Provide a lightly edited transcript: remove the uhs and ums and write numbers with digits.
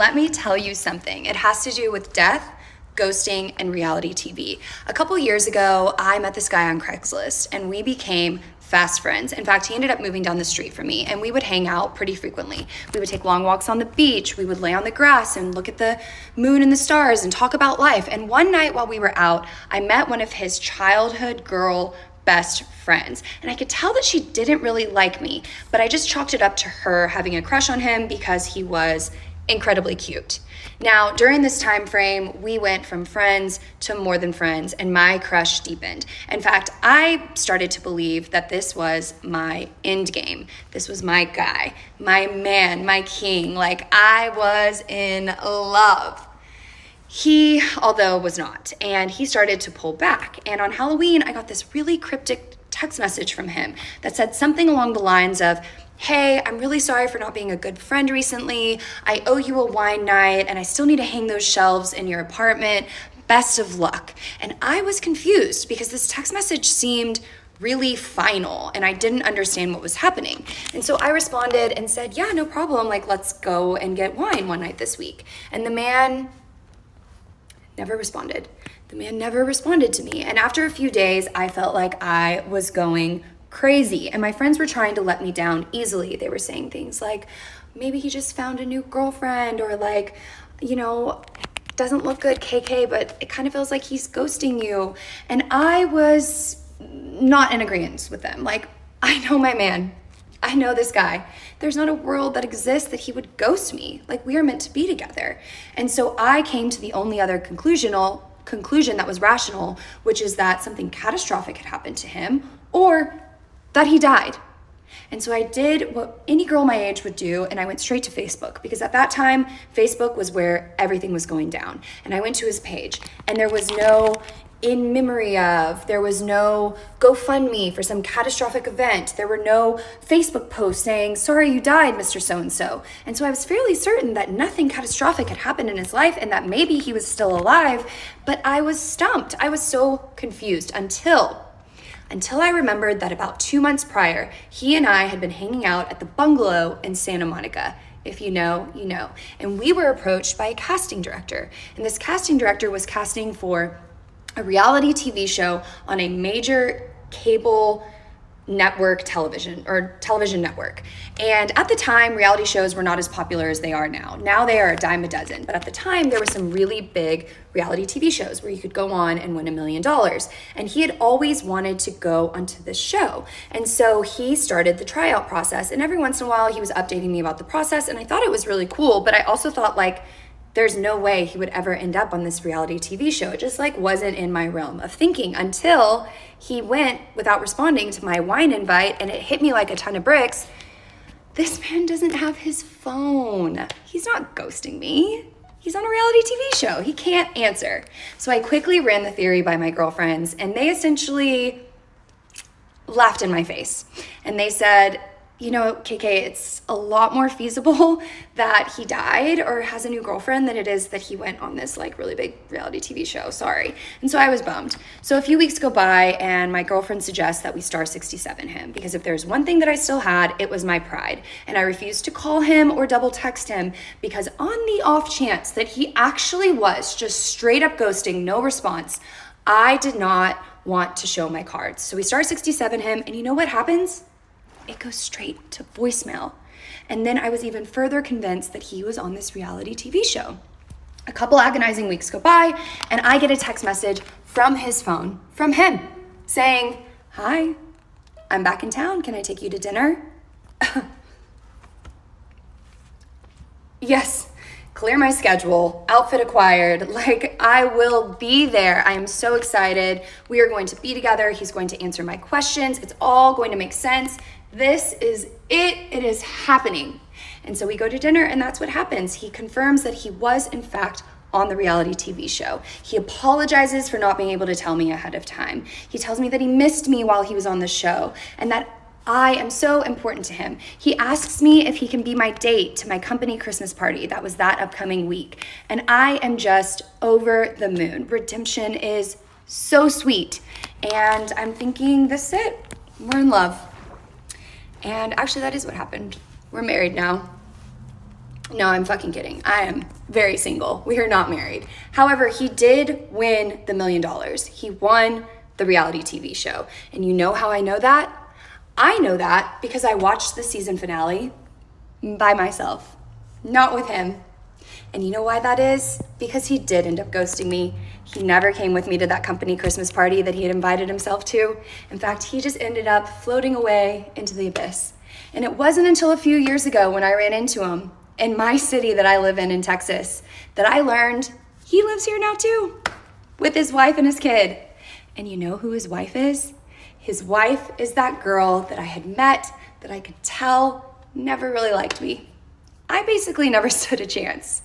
Let me tell you something. It has to do with death, ghosting, and reality TV. A couple years ago, I met this guy on Craigslist and we became fast friends. In fact, he ended up moving down the street from me and we would hang out pretty frequently. We would take long walks on the beach. We would lay on the grass and look at the moon and the stars and talk about life. And one night while we were out, I met one of his childhood girl best friends. And I could tell that she didn't really like me, but I just chalked it up to her having a crush on him because he was incredibly cute. Now, during this time frame, we went from friends to more than friends, and my crush deepened. In fact, I started to believe that this was my end game. This was my guy, my man, my king. Like, I was in love. He, although, was not, and he started to pull back. And on Halloween, I got this really cryptic text message from him that said something along the lines of, "Hey, I'm really sorry for not being a good friend recently. I owe you a wine night and I still need to hang those shelves in your apartment. Best of luck." And I was confused because this text message seemed really final and I didn't understand what was happening. And so I responded and said, "Yeah, no problem. Like, let's go and get wine one night this week." And the man never responded. The man never responded to me. And after a few days, I felt like I was going crazy. And my friends were trying to let me down easily. They were saying things like, maybe he just found a new girlfriend, or like, doesn't look good, KK, but it kind of feels like he's ghosting you. And I was not in agreement with them. Like, I know my man. I know this guy. There's not a world that exists that he would ghost me. Like, we are meant to be together. And so I came to the only other conclusion that was rational, which is that something catastrophic had happened to him, or that he died. And so I did what any girl my age would do, and I went straight to Facebook, because at that time, Facebook was where everything was going down. And I went to his page, and there was no in memory of, there was no GoFundMe for some catastrophic event. There were no Facebook posts saying, "Sorry you died, Mr. So-and-so." And so I was fairly certain that nothing catastrophic had happened in his life and that maybe he was still alive, but I was stumped. I was so confused until I remembered that about 2 months prior, he and I had been hanging out at the bungalow in Santa Monica. If you know, you know. And we were approached by a casting director. And this casting director was casting for a reality TV show on a major cable network television network. And at the time, reality shows were not as popular as they are now. Now they are a dime a dozen. But at the time, there were some really big reality TV shows where you could go on and win $1 million. And he had always wanted to go onto this show. And so he started the tryout process. And every once in a while, he was updating me about the process. And I thought it was really cool. But I also thought, like, there's no way he would ever end up on this reality TV show. It just wasn't in my realm of thinking until he went without responding to my wine invite, and it hit me like a ton of bricks. This man doesn't have his phone. He's not ghosting me. He's on a reality TV show. He can't answer. So I quickly ran the theory by my girlfriends, and they essentially laughed in my face. And they said, "KK, it's a lot more feasible that he died or has a new girlfriend than it is that he went on this really big reality TV show. Sorry." And so I was bummed. So a few weeks go by and my girlfriend suggests that we star 67 him, because if there's one thing that I still had, it was my pride. And I refused to call him or double text him, because on the off chance that he actually was just straight up ghosting, no response, I did not want to show my cards. So we star 67 him, and you know what happens? It goes straight to voicemail. And then I was even further convinced that he was on this reality TV show. A couple agonizing weeks go by, and I get a text message from his phone, from him, saying, "Hi, I'm back in town. Can I take you to dinner?" Yes, clear my schedule, outfit acquired. I will be there. I am so excited. We are going to be together. He's going to answer my questions. It's all going to make sense. This is it. It is happening. And so we go to dinner, and that's what happens. He confirms that he was, in fact, on the reality TV show. He apologizes for not being able to tell me ahead of time. He tells me that he missed me while he was on the show, and that I am so important to him. He asks me if he can be my date to my company Christmas party. That was that upcoming week. And I am just over the moon. Redemption is so sweet. And I'm thinking, this is it. We're in love. And actually, that is what happened. We're married now. No, I'm fucking kidding. I am very single. We are not married. However, he did win the $1 million. He won the reality TV show. And you know how I know that? I know that because I watched the season finale by myself, not with him. And you know why that is? Because he did end up ghosting me. He never came with me to that company Christmas party that he had invited himself to. In fact, he just ended up floating away into the abyss. And it wasn't until a few years ago when I ran into him in my city that I live in Texas, that I learned he lives here now too, with his wife and his kid. And you know who his wife is? His wife is that girl that I had met that I could tell never really liked me. I basically never stood a chance.